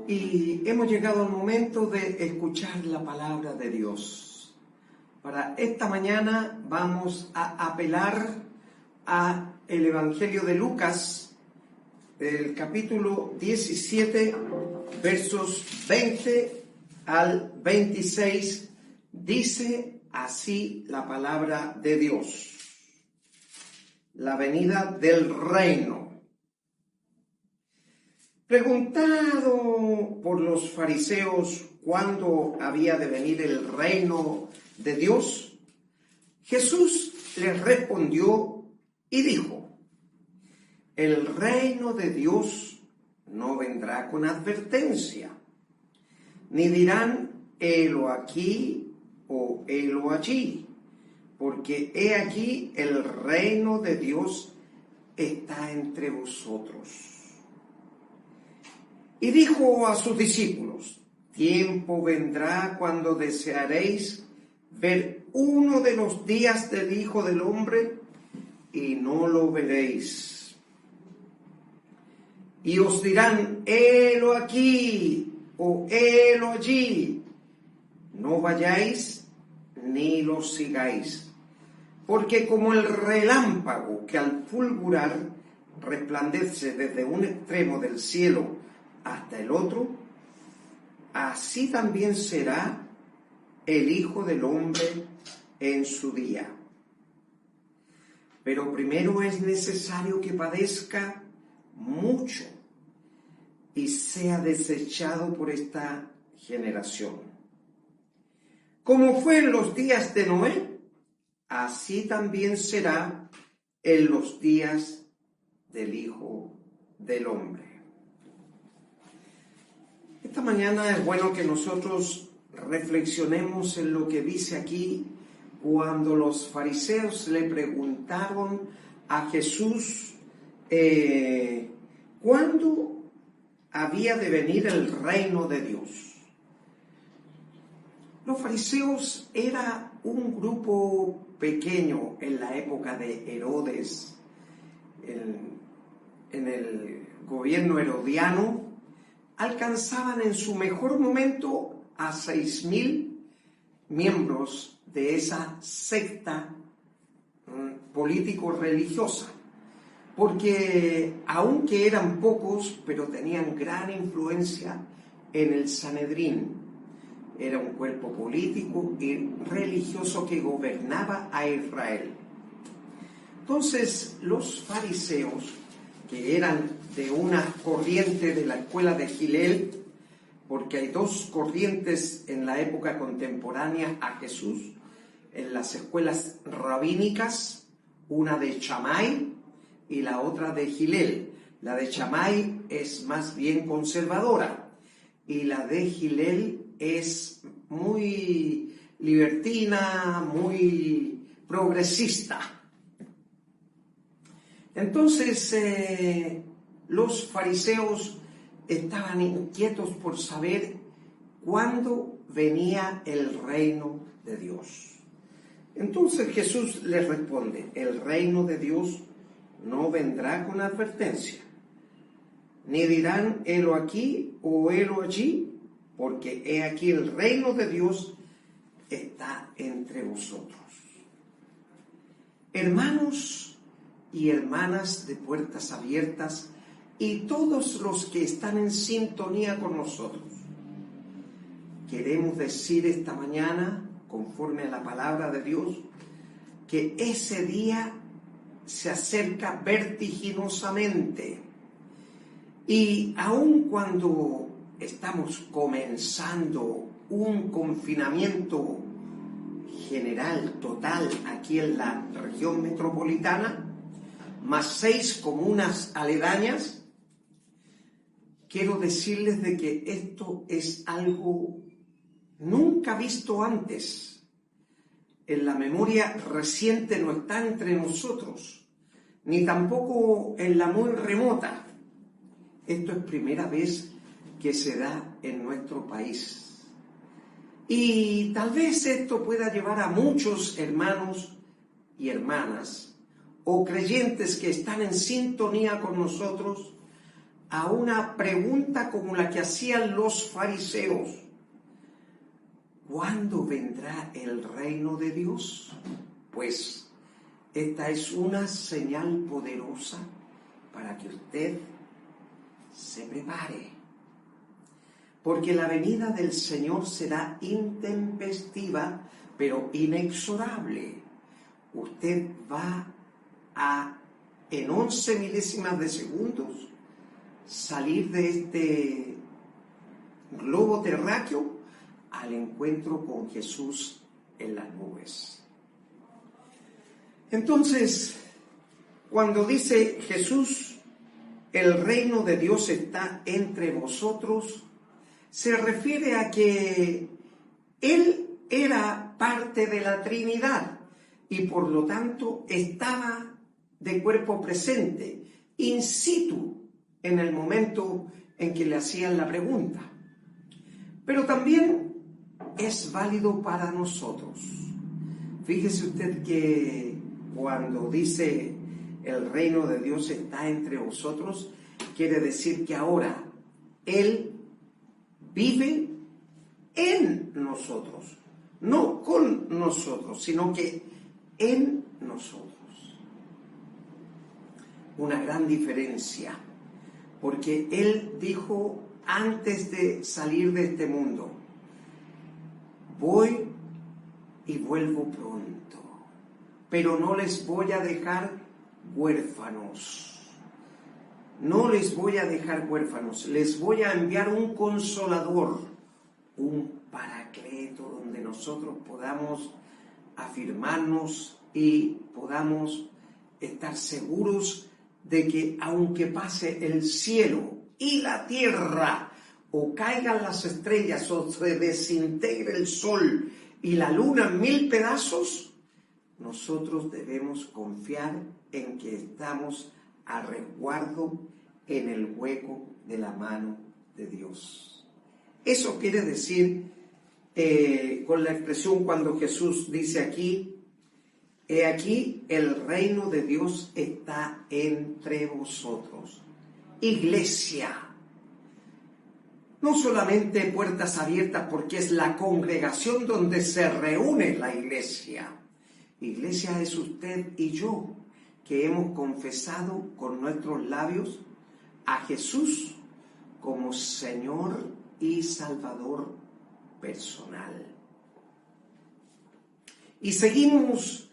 Y hemos llegado al momento de escuchar la palabra de Dios. Para esta mañana vamos a apelar a el Evangelio de Lucas, el capítulo 17, versos 20 al 26. Dice así la palabra de Dios: la venida del reino. Preguntado por los fariseos cuándo había de venir el reino de Dios, Jesús les respondió y dijo: el reino de Dios no vendrá con advertencia, ni dirán helo aquí o helo allí, porque he aquí el reino de Dios está entre vosotros. Y dijo a sus discípulos: tiempo vendrá cuando desearéis ver uno de los días del Hijo del Hombre y no lo veréis. Y os dirán helo aquí o helo allí. No vayáis ni lo sigáis, porque como el relámpago que al fulgurar resplandece desde un extremo del cielo hasta el otro, así también será el Hijo del Hombre en su día. Pero primero es necesario que padezca mucho y sea desechado por esta generación. Como fue en los días de Noé, así también será en los días del Hijo del Hombre. Esta mañana es bueno que nosotros reflexionemos en lo que dice aquí cuando los fariseos le preguntaron a Jesús cuándo había de venir el reino de Dios. Los fariseos era un grupo pequeño en la época de Herodes, en el gobierno herodiano. Alcanzaban en su mejor momento a 6.000 miembros de esa secta político-religiosa, porque aunque eran pocos, pero tenían gran influencia en el Sanedrín. Era un cuerpo político y religioso que gobernaba a Israel. Entonces, los fariseos, que eran de una corriente de la escuela de Hillel, porque hay dos corrientes en la época contemporánea a Jesús, en las escuelas rabínicas, una de Shammai y la otra de Hillel. La de Shammai es más bien conservadora y la de Hillel es muy libertina, muy progresista. Entonces, los fariseos estaban inquietos por saber cuándo venía el reino de Dios. Entonces Jesús les responde: el reino de Dios no vendrá con advertencia, ni dirán helo aquí o helo allí, porque he aquí el reino de Dios está entre vosotros. Hermanos y hermanas de Puertas Abiertas y todos los que están en sintonía con nosotros, queremos decir esta mañana, conforme a la palabra de Dios, que ese día se acerca vertiginosamente. Y aun cuando estamos comenzando un confinamiento general, total, aquí en la región metropolitana, más 6 comunas aledañas, quiero decirles de que esto es algo nunca visto antes. En la memoria reciente no está entre nosotros, ni tampoco en la muy remota. Esto es primera vez que se da en nuestro país. Y tal vez esto pueda llevar a muchos hermanos y hermanas o creyentes que están en sintonía con nosotros a una pregunta como la que hacían los fariseos. ¿Cuándo vendrá el reino de Dios? Pues esta es una señal poderosa para que usted se prepare. Porque la venida del Señor será intempestiva, pero inexorable. Usted va a, en 11 milésimas de segundos, salir de este globo terráqueo al encuentro con Jesús en las nubes. Entonces, cuando dice Jesús, el reino de Dios está entre vosotros, se refiere a que Él era parte de la Trinidad y por lo tanto estaba de cuerpo presente, in situ, en el momento en que le hacían la pregunta. Pero también es válido para nosotros. Fíjese usted que cuando dice el reino de Dios está entre vosotros, quiere decir que ahora Él vive en nosotros, no con nosotros, sino que en nosotros. Una gran diferencia, porque Él dijo antes de salir de este mundo, voy y vuelvo pronto, pero no les voy a dejar huérfanos. No les voy a dejar huérfanos, les voy a enviar un consolador, un paracleto donde nosotros podamos afirmarnos y podamos estar seguros de que aunque pase el cielo y la tierra, o caigan las estrellas, o se desintegre el sol y la luna en 1000 pedazos, nosotros debemos confiar en que estamos a resguardo en el hueco de la mano de Dios. Eso quiere decir, con la expresión cuando Jesús dice aquí, he aquí el reino de Dios está entre vosotros. Iglesia. No solamente puertas abiertas porque es la congregación donde se reúne la iglesia. Iglesia es usted y yo, que hemos confesado con nuestros labios a Jesús como Señor y Salvador personal. Y seguimos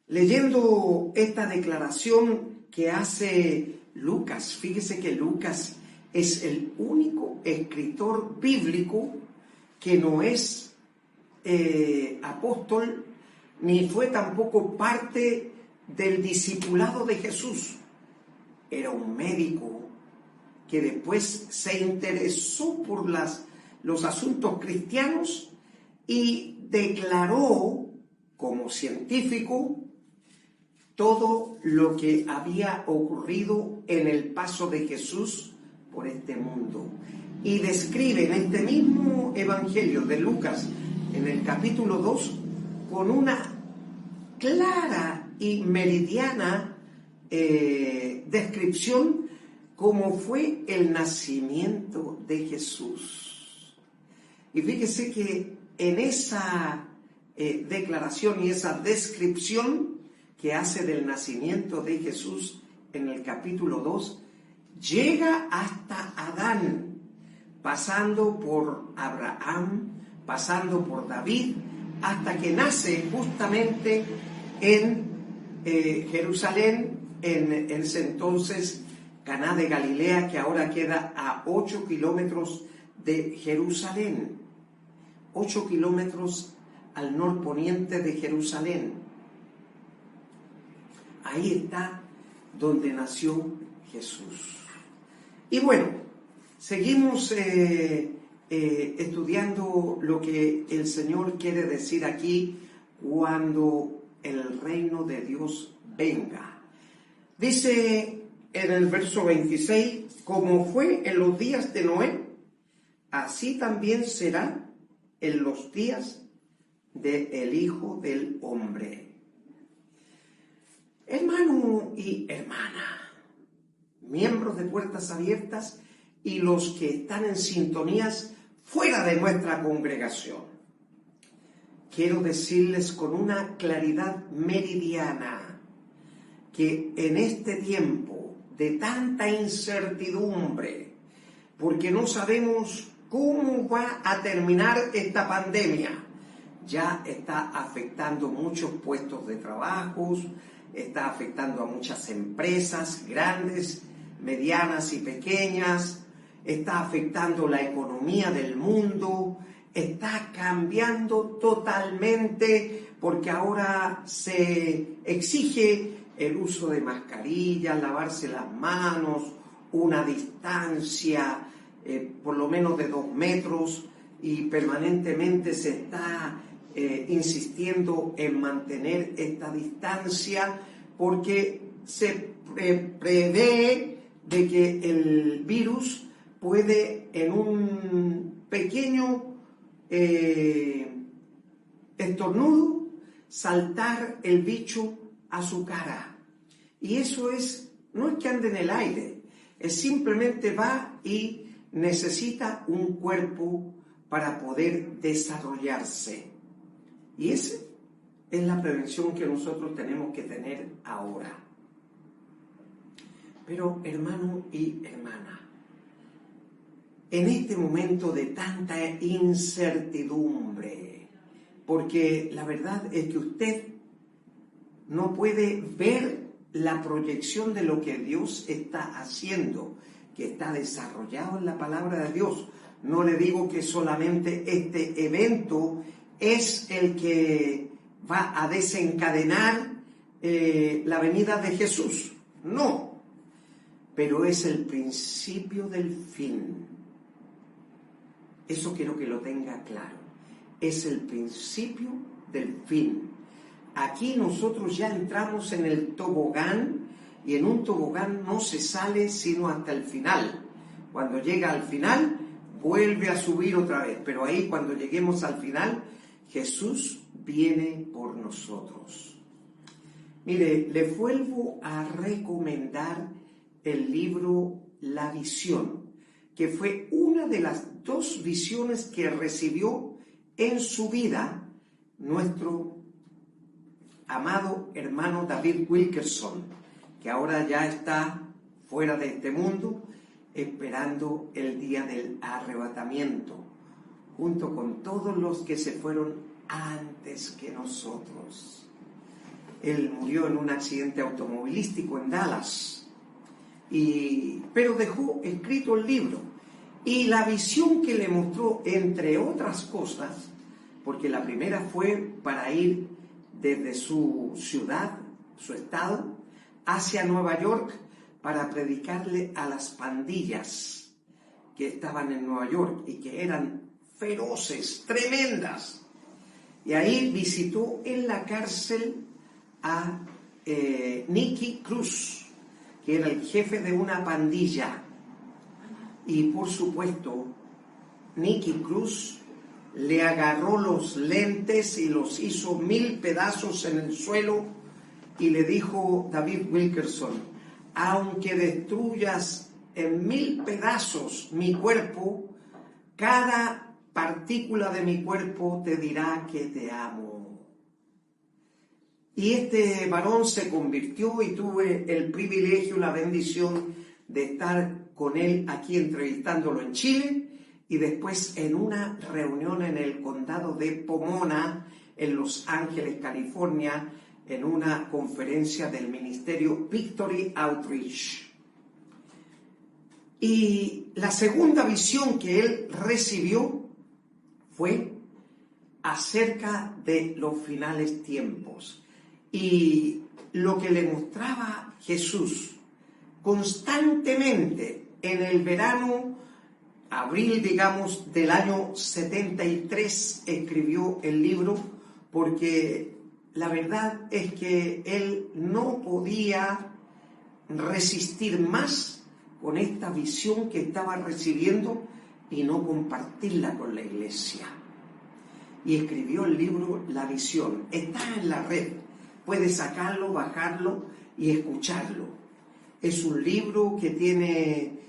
leyendo esta declaración que hace Lucas. Fíjese que Lucas es el único escritor bíblico que no es apóstol, ni fue tampoco parte del discipulado de Jesús. Era un médico que después se interesó por los asuntos cristianos y declaró como científico todo lo que había ocurrido en el paso de Jesús por este mundo. Y describe en este mismo Evangelio de Lucas, en el capítulo 2, con una clara y meridiana descripción cómo fue el nacimiento de Jesús. Y fíjese que en esa declaración y esa descripción que hace del nacimiento de Jesús en el capítulo 2, llega hasta Adán, pasando por Abraham, pasando por David, hasta que nace justamente en Jerusalén, en ese entonces Caná de Galilea, que ahora queda a 8 kilómetros de Jerusalén, 8 kilómetros al norponiente de Jerusalén. Ahí está donde nació Jesús. Y bueno, seguimos estudiando lo que el Señor quiere decir aquí cuando el reino de Dios venga. Dice en el verso 26, como fue en los días de Noé, así también será en los días del Hijo del Hombre. Hermano y hermana, miembros de Puertas Abiertas y los que están en sintonías fuera de nuestra congregación. Quiero decirles con una claridad meridiana que en este tiempo de tanta incertidumbre, porque no sabemos cómo va a terminar esta pandemia, ya está afectando muchos puestos de trabajo, está afectando a muchas empresas grandes, medianas y pequeñas, está afectando la economía del mundo, está cambiando totalmente porque ahora se exige el uso de mascarillas, lavarse las manos, una distancia por lo menos de 2 metros y permanentemente se está insistiendo en mantener esta distancia porque se prevé de que el virus puede en un pequeño estornudo saltar el bicho a su cara. Y eso no es que ande en el aire, es simplemente va y necesita un cuerpo para poder desarrollarse. Y esa es la prevención que nosotros tenemos que tener ahora. Pero hermano y hermana, en este momento de tanta incertidumbre, porque la verdad es que usted no puede ver la proyección de lo que Dios está haciendo, que está desarrollado en la palabra de Dios. No le digo que solamente este evento es el que va a desencadenar la venida de Jesús, no, pero es el principio del fin. Eso quiero que lo tenga claro, es el principio del fin. Aquí nosotros ya entramos en el tobogán y en un tobogán no se sale sino hasta el final. Cuando llega al final vuelve a subir otra vez, pero ahí cuando lleguemos al final Jesús viene por nosotros. Mire, le vuelvo a recomendar el libro La Visión, que fue una de las 2 visiones que recibió en su vida nuestro amado hermano David Wilkerson, que ahora ya está fuera de este mundo, esperando el día del arrebatamiento, junto con todos los que se fueron antes que nosotros. Él murió en un accidente automovilístico en Dallas, pero dejó escrito el libro. Y la visión que le mostró, entre otras cosas, porque la primera fue para ir desde su ciudad, su estado, hacia Nueva York para predicarle a las pandillas que estaban en Nueva York y que eran feroces, tremendas. Y ahí visitó en la cárcel a Nicky Cruz, que era el jefe de una pandilla. Y por supuesto, Nicky Cruz le agarró los lentes y los hizo 1000 pedazos en el suelo y le dijo David Wilkerson: aunque destruyas en 1000 pedazos mi cuerpo, cada partícula de mi cuerpo te dirá que te amo. Y este varón se convirtió y tuve el privilegio, la bendición de estar con él aquí entrevistándolo en Chile y después en una reunión en el condado de Pomona, en Los Ángeles, California, en una conferencia del ministerio Victory Outreach. Y la segunda visión que él recibió fue acerca de los finales tiempos. Y lo que le mostraba Jesús constantemente en el verano, abril, digamos, del año 73, escribió el libro, porque la verdad es que él no podía resistir más con esta visión que estaba recibiendo y no compartirla con la iglesia. Y escribió el libro La Visión. Está en la red, puede sacarlo, bajarlo y escucharlo. Es un libro que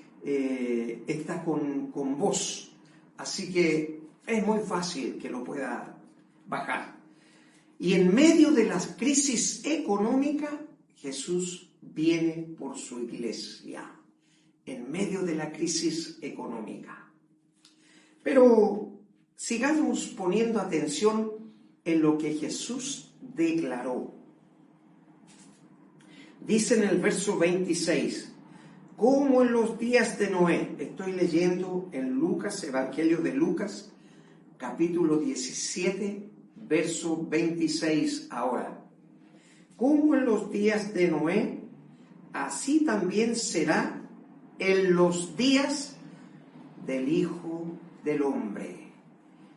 está con voz, así que es muy fácil que lo pueda bajar. Y en medio de la crisis económica, Jesús viene por su iglesia, en medio de la crisis económica. Pero sigamos poniendo atención en lo que Jesús declaró. Dice en el verso 26, como en los días de Noé. Estoy leyendo en Lucas, Evangelio de Lucas, capítulo 17, verso 26 ahora. Como en los días de Noé, así también será en los días del Hijo del Hombre.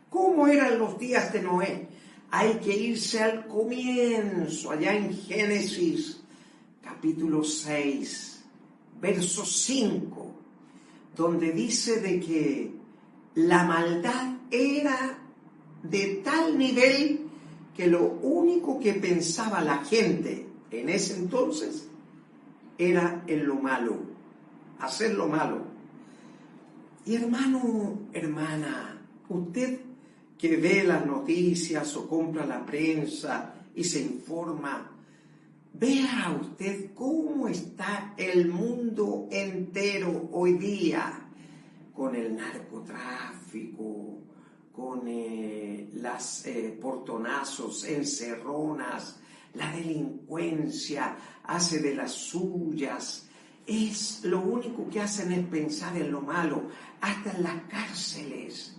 ¿Cómo eran los días de Noé? Hay que irse al comienzo, allá en Génesis, capítulo 6, verso 5, donde dice de que la maldad era de tal nivel que lo único que pensaba la gente en ese entonces era en lo malo, hacer lo malo. Y hermano, hermana, usted que ve las noticias o compra la prensa y se informa, vea usted cómo está el mundo entero hoy día con el narcotráfico, con las portonazos, encerronas, la delincuencia hace de las suyas. Es lo único que hacen es pensar en lo malo. Hasta en las cárceles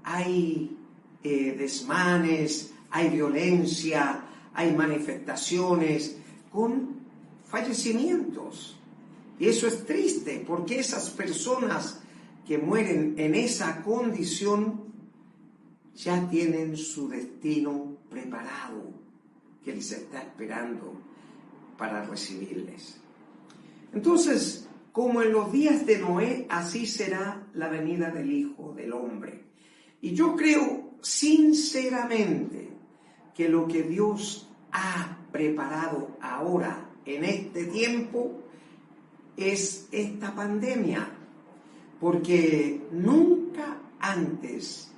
hay desmanes, hay violencia, hay manifestaciones con fallecimientos. Y eso es triste, porque esas personas que mueren en esa condición ya tienen su destino preparado, que les está esperando para recibirles. Entonces, como en los días de Noé, así será la venida del Hijo del Hombre. Y yo creo sinceramente que lo que Dios ha preparado ahora, en este tiempo, es esta pandemia, porque nunca antes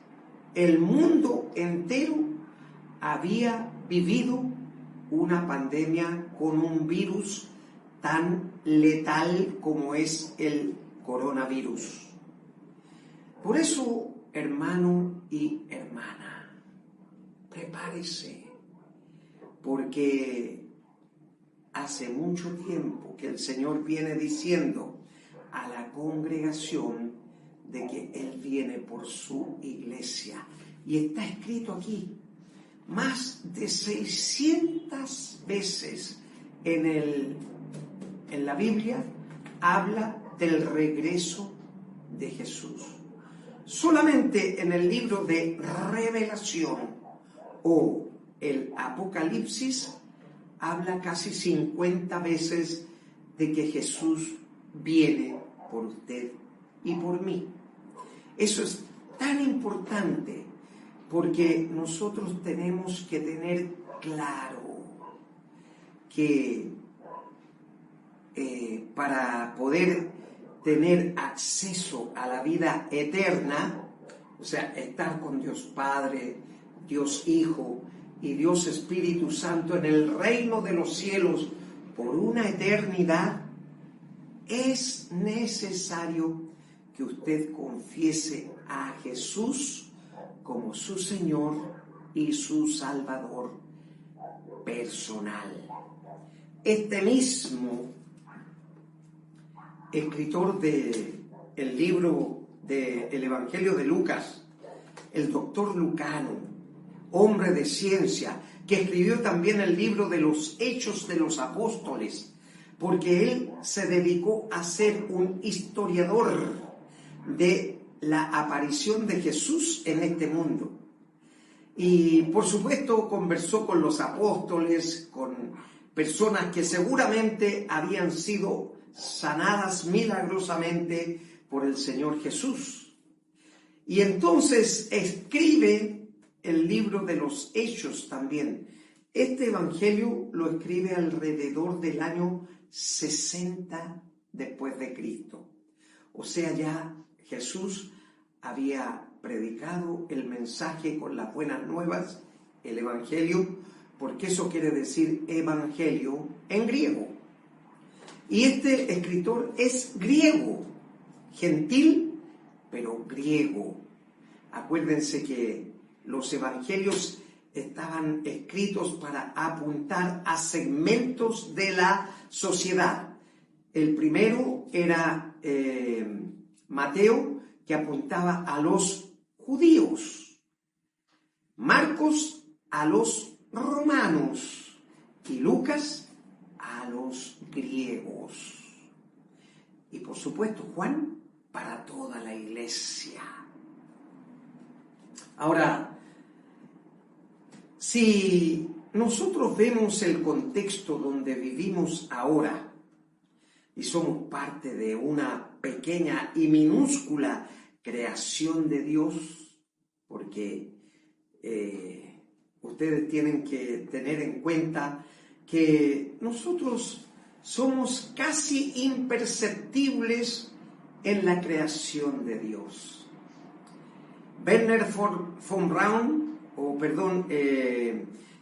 el mundo entero había vivido una pandemia con un virus tan letal como es el coronavirus. Por eso, hermano y hermana, prepárese, porque hace mucho tiempo que el Señor viene diciendo a la congregación de que Él viene por su iglesia. Y está escrito aquí, más de 600 veces en la Biblia habla del regreso de Jesús. Solamente en el libro de Revelación o el Apocalipsis habla casi 50 veces de que Jesús viene por usted y por mí. Eso es tan importante porque nosotros tenemos que tener claro que para poder tener acceso a la vida eterna, o sea, estar con Dios Padre, Dios Hijo y Dios Espíritu Santo en el reino de los cielos por una eternidad, es necesario que usted confiese a Jesús como su Señor y su Salvador personal. Este mismo escritor del libro del Evangelio de Lucas, el doctor Lucano, hombre de ciencia, que escribió también el libro de los Hechos de los Apóstoles, porque él se dedicó a ser un historiador de la aparición de Jesús en este mundo. Y por supuesto conversó con los apóstoles, con personas que seguramente habían sido sanadas milagrosamente por el Señor Jesús. Y entonces escribe el libro de los Hechos también, Este evangelio lo escribe alrededor del año 60 después de Cristo. O sea, ya Jesús había predicado el mensaje con las buenas nuevas, el evangelio, porque eso quiere decir evangelio en griego. Y este escritor es griego, gentil, pero griego. Acuérdense que los evangelios estaban escritos para apuntar a segmentos de la sociedad. El primero era Mateo, que apuntaba a los judíos. Marcos a los romanos y Lucas a los griegos. Y por supuesto Juan para toda la iglesia. Ahora, si nosotros vemos el contexto donde vivimos ahora y somos parte de una pequeña y minúscula creación de Dios, porque ustedes tienen que tener en cuenta que nosotros somos casi imperceptibles en la creación de Dios. Wernher von Braun,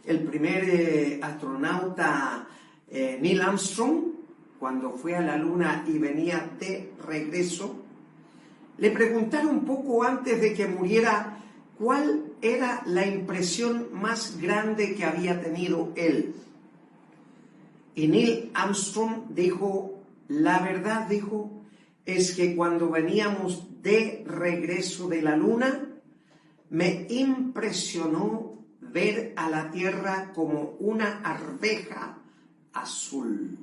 el primer astronauta Neil Armstrong, cuando fue a la Luna y venía de regreso, le preguntaron poco antes de que muriera cuál era la impresión más grande que había tenido él. Y Neil Armstrong dijo, la verdad, dijo, es que cuando veníamos de regreso de la Luna, me impresionó ver a la Tierra como una arveja azul.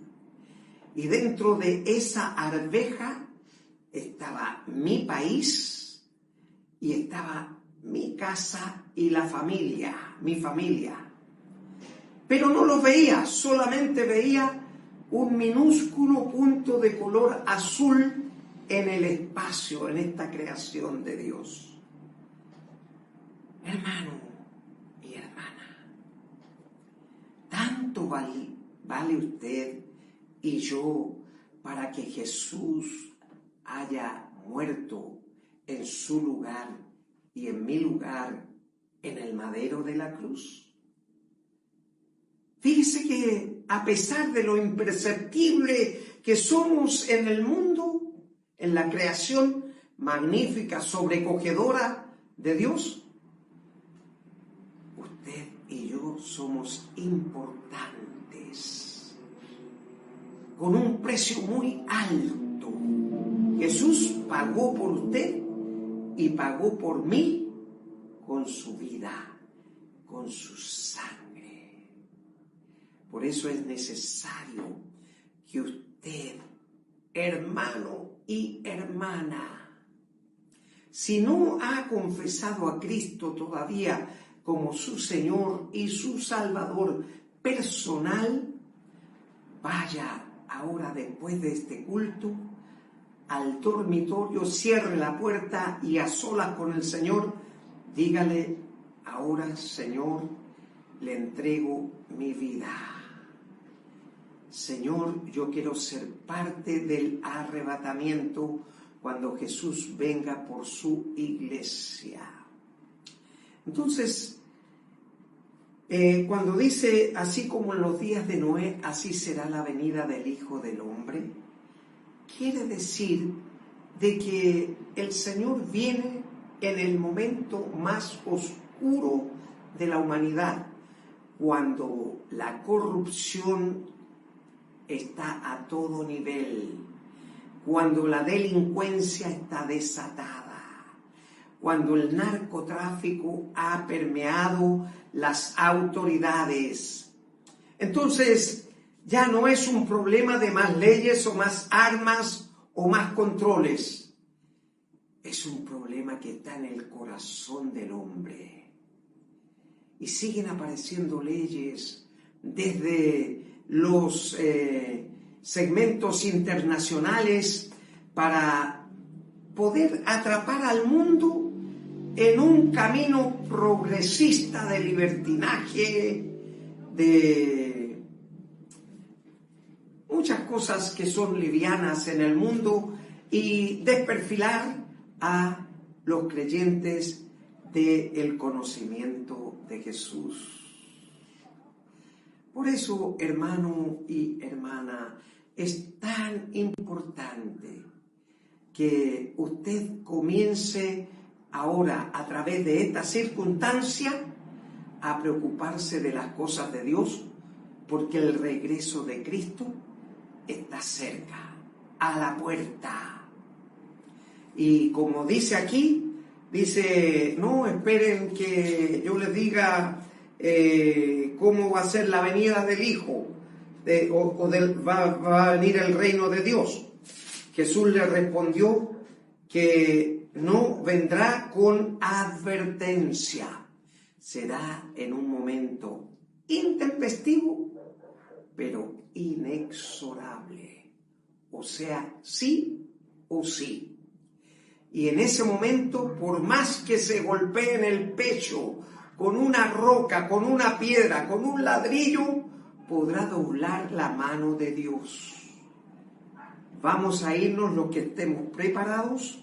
Y dentro de esa arveja estaba mi país y estaba mi casa y la familia, mi familia. Pero no lo veía, solamente veía un minúsculo punto de color azul en el espacio, en esta creación de Dios. Hermano y hermana, tanto vale usted y yo para que Jesús haya muerto en su lugar y en mi lugar en el madero de la cruz. Fíjese que a pesar de lo imperceptible que somos en el mundo, en la creación magnífica, sobrecogedora de Dios, usted y yo somos importantes, con un precio muy alto. Jesús pagó por usted y pagó por mí con su vida, con su sangre. Por eso es necesario que usted, hermano y hermana, si no ha confesado a Cristo todavía como su Señor y su Salvador personal, vaya ahora después de este culto al dormitorio, cierre la puerta y a solas con el Señor, dígale, ahora Señor, le entrego mi vida. Señor, yo quiero ser parte del arrebatamiento cuando Jesús venga por su iglesia. Entonces, cuando dice, así como en los días de Noé, así será la venida del Hijo del Hombre, quiere decir de que el Señor viene en el momento más oscuro de la humanidad, cuando la corrupción está a todo nivel, cuando la delincuencia está desatada, cuando el narcotráfico ha permeado las autoridades. Entonces, ya no es un problema de más leyes o más armas o más controles. Es un problema que está en el corazón del hombre. Y siguen apareciendo leyes desde los segmentos internacionales para poder atrapar al mundo en un camino progresista de libertinaje, de muchas cosas que son livianas en el mundo y desperfilar a los creyentes del conocimiento de Jesús. Por eso, hermano y hermana, es tan importante que usted comience ahora, a través de esta circunstancia, a preocuparse de las cosas de Dios, porque el regreso de Cristo está cerca, a la puerta. Y como dice aquí, dice, no esperen que yo les diga cómo va a ser la venida del Hijo, va a venir el reino de Dios. Jesús le respondió que no vendrá con advertencia, será en un momento intempestivo, pero inexorable, o sea, sí o sí. Y en ese momento, por más que se golpee en el pecho con una roca, con una piedra, con un ladrillo, podrá doblar la mano de Dios. Vamos a irnos los que estemos preparados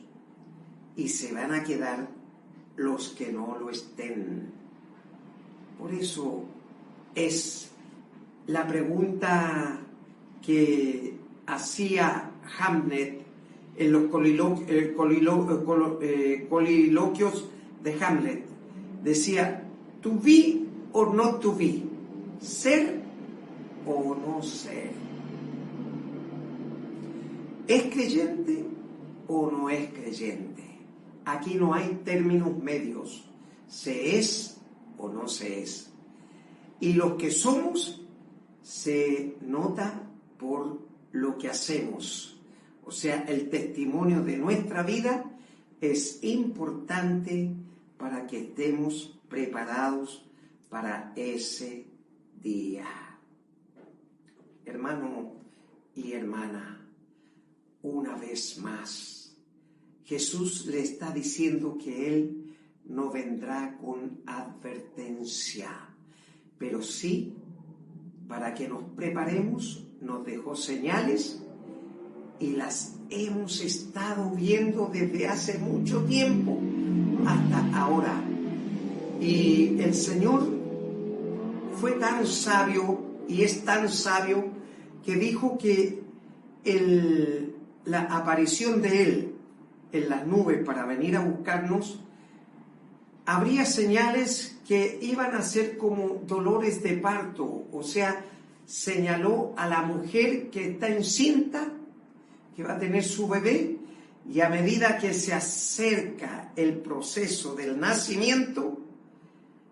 y se van a quedar los que no lo estén. Por eso es la pregunta que hacía Hamlet en los coliloquios de Hamlet. Decía, to be or not to be, ser o no ser. ¿Es creyente o no es creyente? Aquí no hay términos medios. Se es o no se es. Y lo que somos se nota por lo que hacemos. O sea, el testimonio de nuestra vida es importante para que estemos preparados para ese día. Hermano y hermana, una vez más, Jesús le está diciendo que Él no vendrá con advertencia, pero sí, para que nos preparemos, nos dejó señales y las hemos estado viendo desde hace mucho tiempo hasta ahora. Y el Señor fue tan sabio y es tan sabio que dijo que la aparición de Él en las nubes para venir a buscarnos, habría señales que iban a ser como dolores de parto, o sea, señaló a la mujer que está encinta, que va a tener su bebé, y a medida que se acerca el proceso del nacimiento,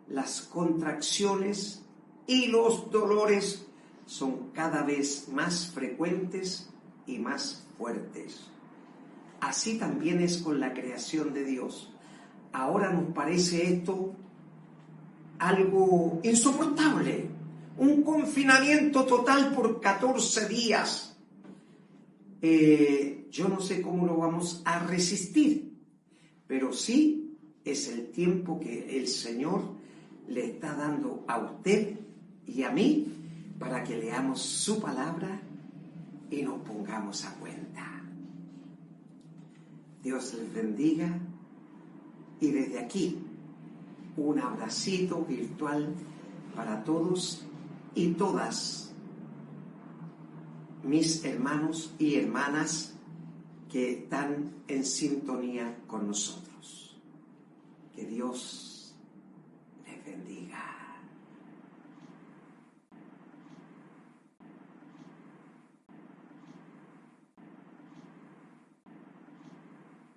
las contracciones y los dolores son cada vez más frecuentes y más fuertes. Así también es con la creación de Dios. Ahora nos parece esto algo insoportable, un confinamiento total por 14 días. Yo no sé cómo lo vamos a resistir, pero sí es el tiempo que el Señor le está dando a usted y a mí para que leamos su palabra y nos pongamos a cuenta. Dios les bendiga y desde aquí un abracito virtual para todos y todas mis hermanos y hermanas que están en sintonía con nosotros. Que Dios les bendiga.